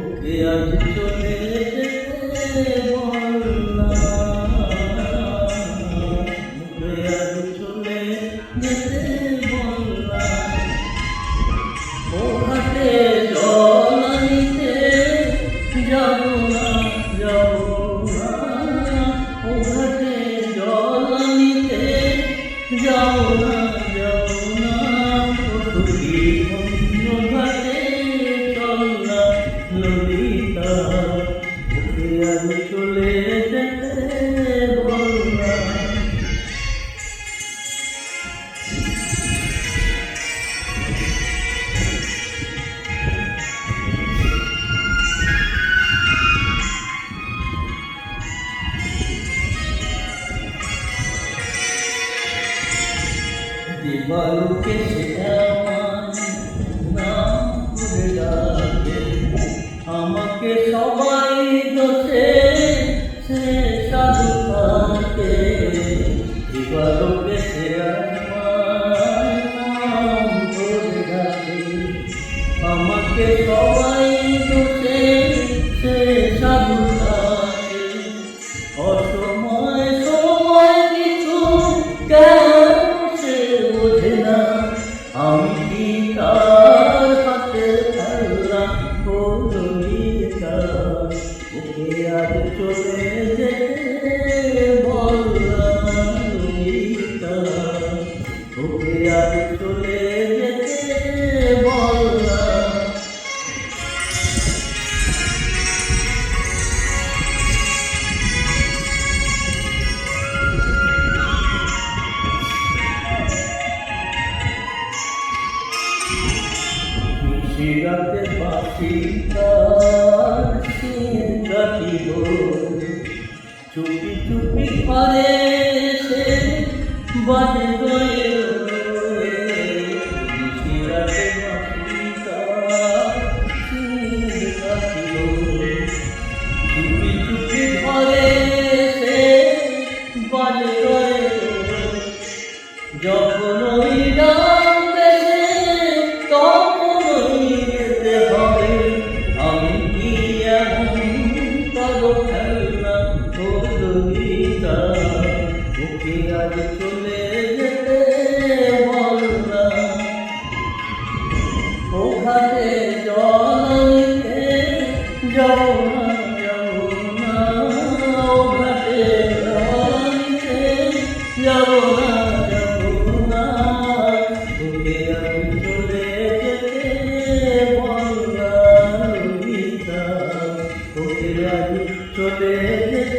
ওকে আজ চলে যেতে বললাম, ওকে আজ চলে যেতে বললাম। ও ঘাটে জল আনিতে যাব না, যাব না। ও ঘাটে জল আনিতে যাব না, যাব না। প্রকৃতি অন্য ঘাটে চললাম ললিতা, ওকে আজ চলে যেতে বললাম। দিবালোকে সে আমার নাম করে ডাকে, আমাকে সবাই দোষে সে সাধু থাকে। দিবালোকে সে আমার নাম করে ডাকে, আমাকে সবাই দোষে সে সাধু থাকে। অসময় সময় কিছু কেন সে বোঝে না, আমি কি তার হাতে ফেললাম ও ললিতা, ওকে আজ চলে যেতে বললাম ললিতা, ওকে আজ চলে যেতে বললাম। রাতে বাঁশি তার সুর কাটিব, চুপি চুপি ঘরে এসে বাজে গয়ে। রাতে বাঁশি তার সুর কাটিব, চুপি চুপি ঘরে এসে বাজে গয়ে। যখন ওই ডাক দেশে তখন যেতে হবে, আমি কি এমন পাগল খেললাম ও ললিতা, ওকে আজ চলে যেতে বললাম। ও ঘাটে জল আনিতে যাব না, যাব না। ও ঘাটে জল আনিতে যাব না, যাব না। ওকে আজ চলে যেতে বললাম ললিতা, ওকে আজ চলে যেতে